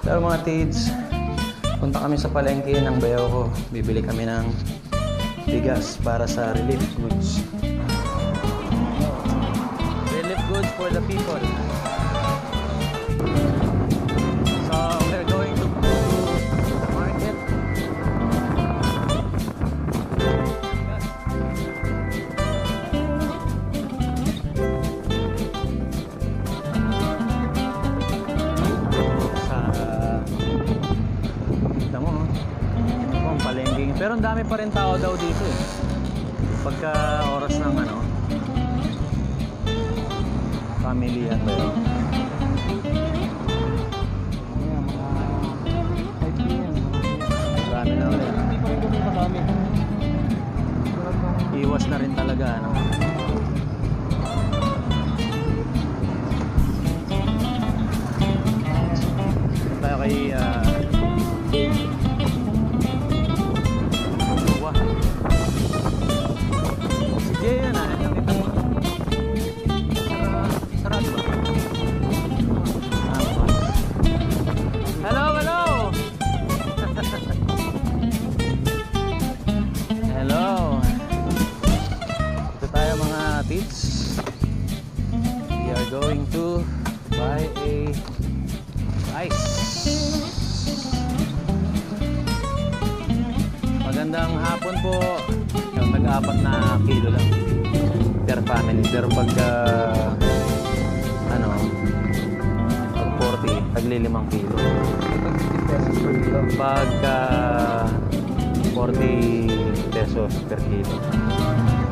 Pero mga tids, punta kami sa palengke ng bayaw ko. Bibili kami ng bigas para sa relief goods. Relief goods for the people. So, we're going to go to the market. Pero ang dami pa rin tao daw dito eh. Pagka oras ng ano, pamilya ba yun? Ayan, mga 5 p.m. Marami na ulit. Hindi pa rin kami marami. Iwas na rin talaga ano. Tayo kay yan ah, yung ito mo. Sarado ba? Hello, hello! Hello! Ito tayo mga tits. We are going to buy a ice. Magandang hapon po. Nag-apat na kilo lang per family, pero pagka ano, pag 40, tagli 5 kilo. Pagka 40 pesos per kilo,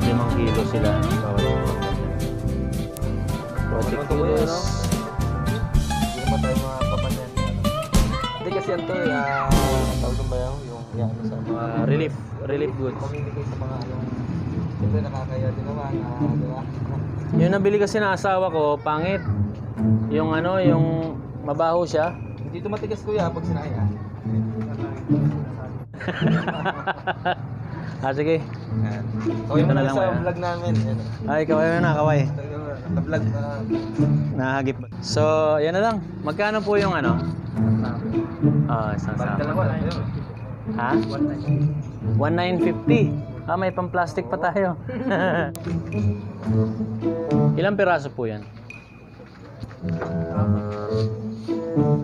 5 kilo sila bawat 40 kilos. Hindi naman tayo mga papanyan. Hindi kasi yan to, tawag ba yung yan sa mga relief goods. pamimigay sa mga ano. Siyempre nakakaya din naman, di ba? Yung nabili kasi ng asawa ko, pangit. Yung ano, yung mabaho siya. Hindi ito matigas kuya pag sinaya. Sige. Kaway mo Ito na na lang sa maya. vlog namin. Ay, kaway na, kaway. Naka-vlog na. Nahagip. So, yan na lang. Magkano po yung ano? Isang Parang sama. dalawa lang yun. Ha? 1,950. May pang-plastic pa tayo. Ilang piraso po yan? 4.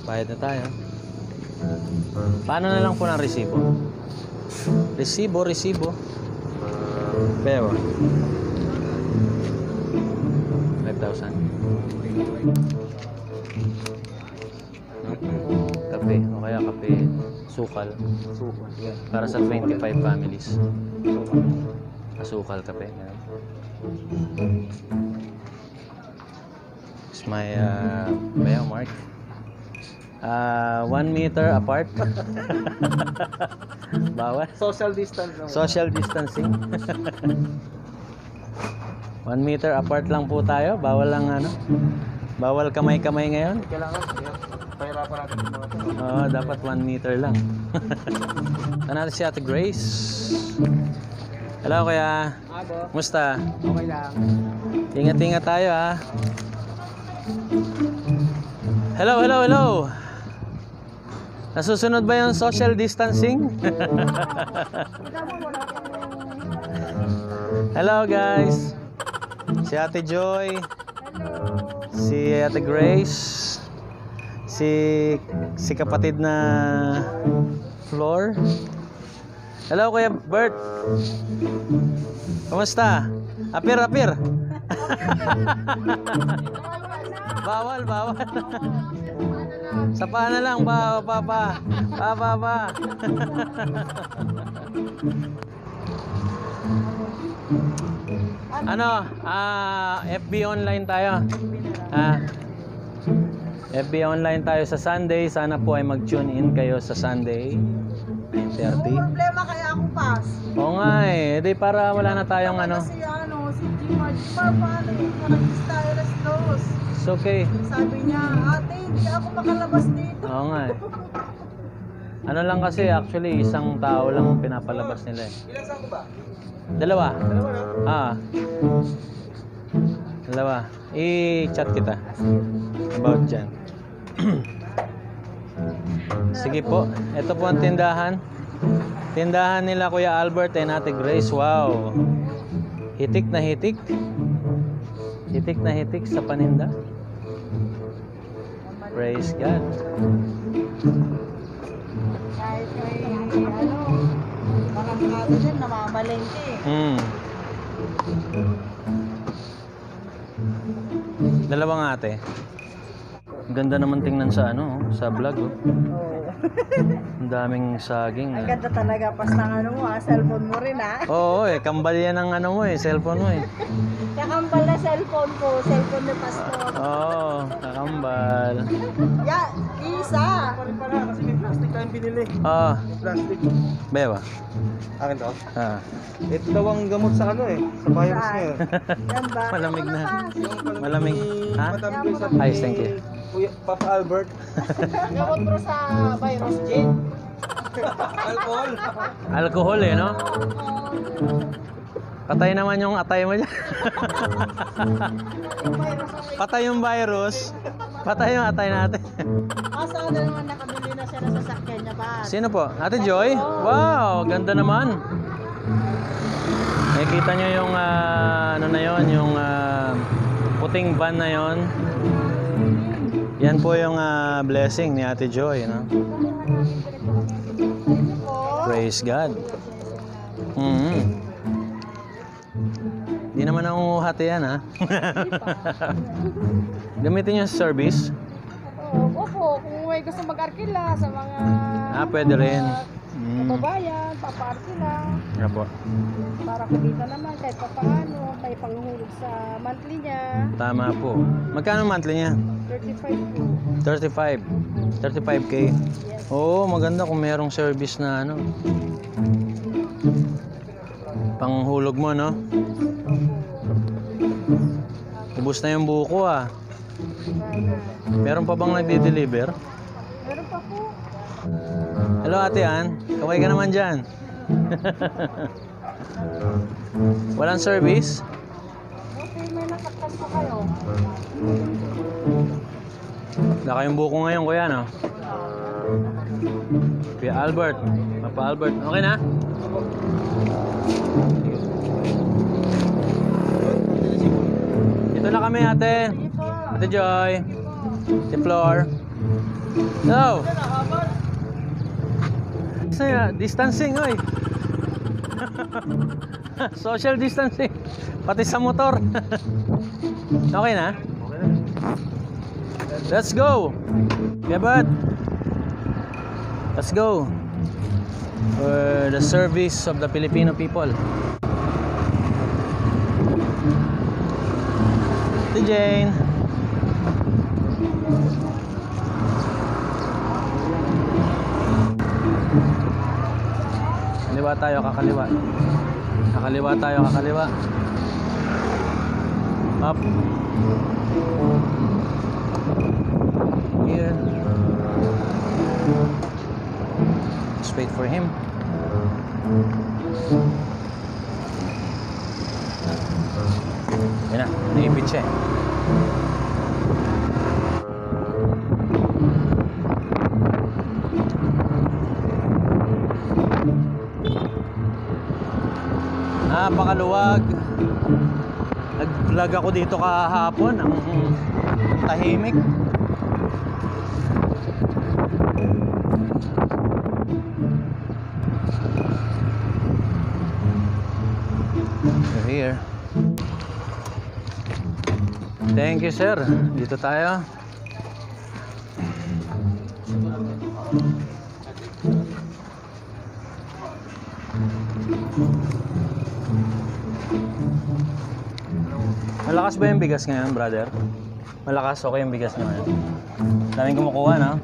Bayad na tayo. Paano na lang po ng resibo? Resibo. Pero 5,000. Kape, o kaya kape sukal. Para sa 25 families. Sukal kape. It's my bayaw mark. 1 meter apart. Bawal. Social distance naman. Social distancing. 1 meter apart lang po tayo. Bawal lang ano. Bawal kamay-kamay ngayon. Kailangan, pahirapan natin yung mga ito. Oo, dapat 1 meter lang. Saan natin si Ate Grace? Hello, kuya. Musta? Okay lang. Ingat-ingat tayo, ha? Hello. Nasusunod ba yung social distancing? Hello, guys. Si Ate Joy. Si Ate Grace. Si kapatid na Flor. Hello, Kuya Bert. Kumusta? Apir. Bawal. Sa pana lang, pa. Ano? FB online tayo. FB online tayo sa Sunday. Sana po ay mag-tune in kayo sa Sunday 9:30. Yung problema kaya ako pass. Oo nga eh. Di para wala na tayong ano. Si Gmart, paano yung nakakis tayo alas 2? It's okay. Sabi niya, ate, hindi ako makalabas dito. Oo nga eh. Ano lang kasi actually isang tao lang ang pinapalabas nila eh. Ilan saan ko ba? 2. Dalawa na? Dalawa. I-chat kita. About dyan. Sige po. Ito po ang tindahan. Tindahan nila Kuya Albert and Ate Grace. Wow. Hitik na hitik. Hitik na hitik sa paninda. Praise God. Kahit may mga bukado dyan, namamalengke. Dalawang ate. Ganda naman tingnan sa sa vlog. Oh. Ang daming saging. Ang ganda talaga pas ng cellphone mo rin Oo, kambal yan ng cellphone mo Kakambal na cellphone ko, cellphone ni Pastor. Oo, kakambal. Yeah, isa. Pala kasi may plastic tayong binili. Plastic. Bewa. Akin to? Ah. Ito daw ang gamot sa sa virus ngayon. Yan ba? Malamig na. Yung Malamig. Ha? Madam Grace at Ayos, thank you. Kuya Papa Albert. Gamot bro sa virus, Jane. Alcohol. Alcohol no? Patay naman yung atay mo dyan. Patay yung virus. Patay yung atay natin. Sana naman nakabili na siya ng sasakyan niya ba? Sino po? Ate Joy? Wow, ganda naman. Nakikita nyo yung na yon, yung puting van na yon. Yan po yung blessing ni Ate Joy, no? Praise God. Hindi naman nangunguhati yan, ha? Gamitin yung service. Opo, kung may gusto mag-arkila sa mga Pwede rin. kababayan, papa-arkila. Nga po. Para kumita naman kahit pa paano, may panghulog sa monthly niya. Tama po. Magkano monthly niya? 35 po. 35. 35K. Yes. Oo, maganda kung merong service na panghulog mo, no? Ubus na yung buko, Meron pa bang nagde-deliver? Meron pa po. Hello, Ate Ann. Kaway ka naman dyan. Walang service? Okay, may nakaktas pa kayo. Wala kayong buko ngayon, kuya, no? Kuya Albert. Papa Albert. Okay na? Dito na kami, ate. Ate Joy. Ate Flor. Hello. Distancing, oy. Social distancing. Pati sa motor. Okay na? Let's go. Yeah, bud. Let's go. For the service of the Filipino people. Si Jane. Kaliwa tayo, kakaliwa. Kakaliwa tayo, kakaliwa. Up. Here. Let's wait for him. Yan na, naipit siya. Napakaluwag. Nag-vlog ako dito kahapon. Ang tahimik. We're here. Thank you, sir. Dito tayo. Malakas ba yung bigas ngayon, brother? Malakas, okay yung bigas ngayon. Daming kumukuha, no?